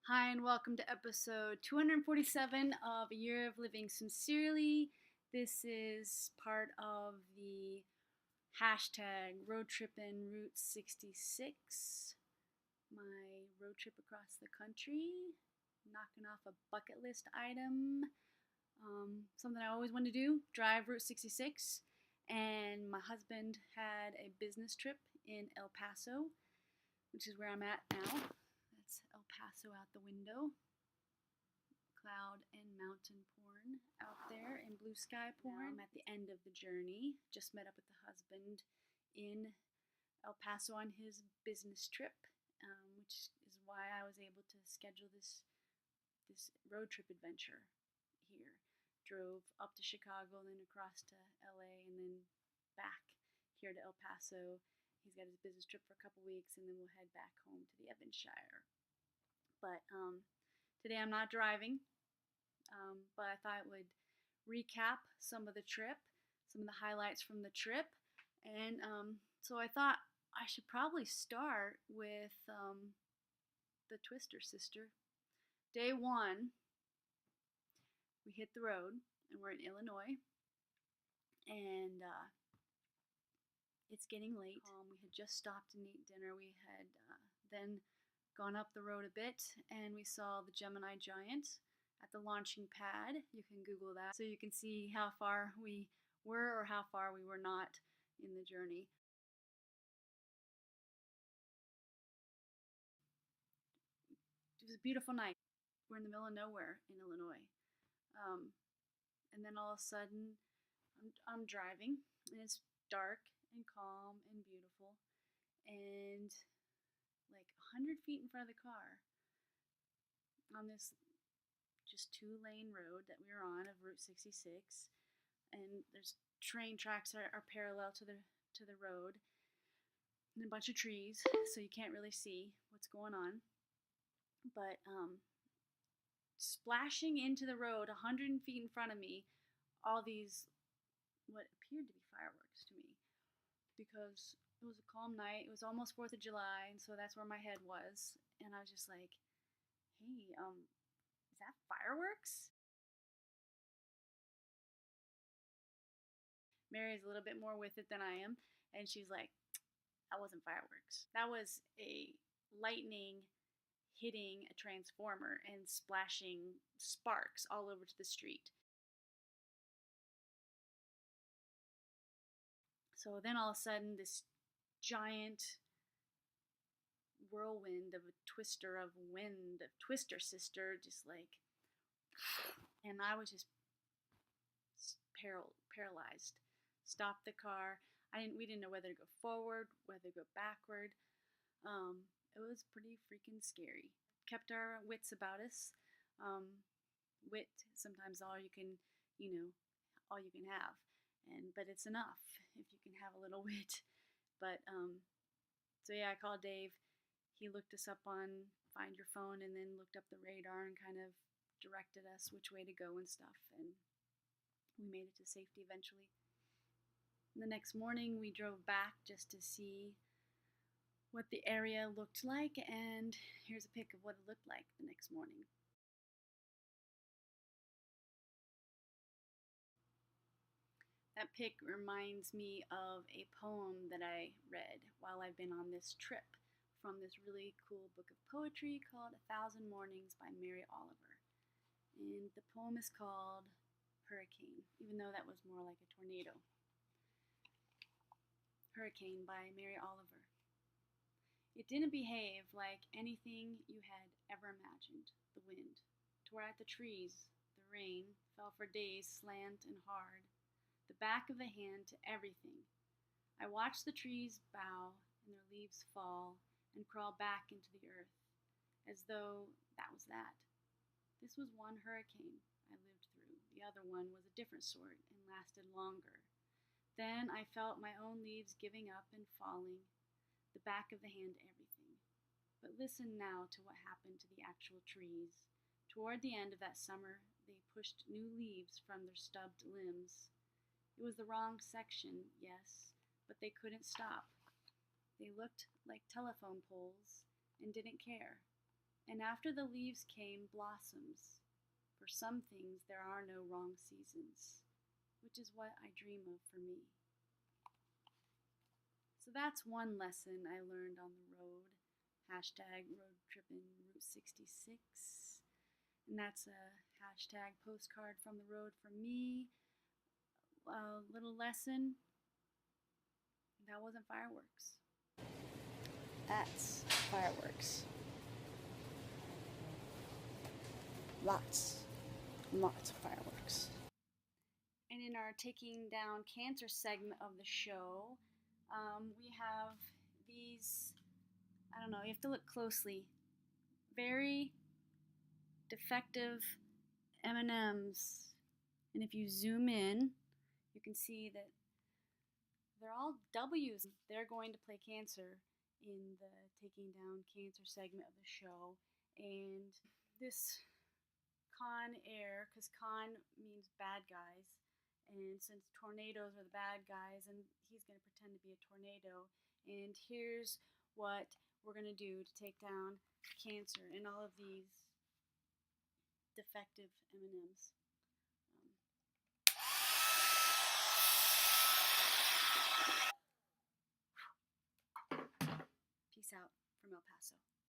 Hi, and welcome to episode 247 of A Year of Living Sincerely. This is part of the hashtag road trippin' Route 66, my road trip across the country, knocking off a bucket list item. Something I always wanted to do, drive Route 66. And my husband had a business trip in El Paso, which is where I'm at now. That's El Paso out the window. Cloud and mountain porn out there and blue sky porn. I'm at the end of the journey. Just met up with the husband in El Paso on his business trip, which is why I was able to schedule this road trip adventure here. Drove up to Chicago, then across to LA, and then back here to El Paso. He's got his business trip for a couple weeks, and then we'll head back home to the Evanshire. But today I'm not driving, but I thought I would recap some of the trip, some of the highlights from the trip. And so I thought I should probably start with the Twister Sister. Day one, we hit the road, and we're in Illinois, and it's getting late. We had just stopped and eat dinner. We had then gone up the road a bit, and we saw the Gemini Giant at the launching pad. You can Google that so you can see how far we were or how far we were not in the journey. It was a beautiful night. We're in the middle of nowhere in Illinois. And then all of a sudden, I'm driving, and it's dark and calm and beautiful. And like 100 feet in front of the car, on this just 2-lane road that we were on of Route 66, and there's train tracks are parallel to the road, and a bunch of trees, so you can't really see what's going on. But splashing into the road 100 feet in front of me, all these what appeared to be fireworks to me, because it was a calm night. It was almost 4th of July, and so that's where my head was. And I was just like, hey, is that fireworks? Mary's a little bit more with it than I am, and she's like, that wasn't fireworks. That was a lightning hitting a transformer and splashing sparks all over to the street. So then all of a sudden, this giant whirlwind of a twister of wind, of Twister Sister, just like, and I was just paralyzed. Stopped the car. We didn't know whether to go forward, whether to go backward. It was pretty freaking scary. Kept our wits about us. Wit sometimes all you can, all you can have, but it's enough if you can have a little wit. But so yeah, I called Dave. He looked us up on Find Your Phone, and then looked up the radar and kind of directed us which way to go and stuff. And we made it to safety eventually. The next morning, we drove back just to see what the area looked like, and here's a pic of what it looked like the next morning. That pic reminds me of a poem that I read while I've been on this trip from this really cool book of poetry called A Thousand Mornings by Mary Oliver. And the poem is called Hurricane, even though that was more like a tornado. Hurricane by Mary Oliver. It didn't behave like anything you had ever imagined. The wind tore at the trees. The rain fell for days slant and hard. The back of the hand to everything. I watched the trees bow and their leaves fall and crawl back into the earth, as though that was that. This was one hurricane I lived through. The other one was a different sort and lasted longer. Then I felt my own leaves giving up and falling, the back of the hand to everything. But listen now to what happened to the actual trees. Toward the end of that summer, they pushed new leaves from their stubbed limbs. It was the wrong section, yes, but they couldn't stop. They looked like telephone poles and didn't care. And after the leaves came blossoms. For some things there are no wrong seasons, which is what I dream of for me. So that's one lesson I learned on the road. Hashtag road tripping Route 66. And that's a hashtag postcard from the road for me. A little lesson. That wasn't fireworks. That's fireworks. Lots of fireworks. And in our Taking Down Cancer segment of the show, we have these, I don't know, you have to look closely, very defective M&Ms. And if you zoom in, you can see that they're all W's. They're going to play cancer in the Taking Down Cancer segment of the show. And this Con Air, because con means bad guys, and since tornadoes are the bad guys, and he's going to pretend to be a tornado. And here's what we're going to do to take down cancer in all of these defective M&Ms. Peace out from El Paso.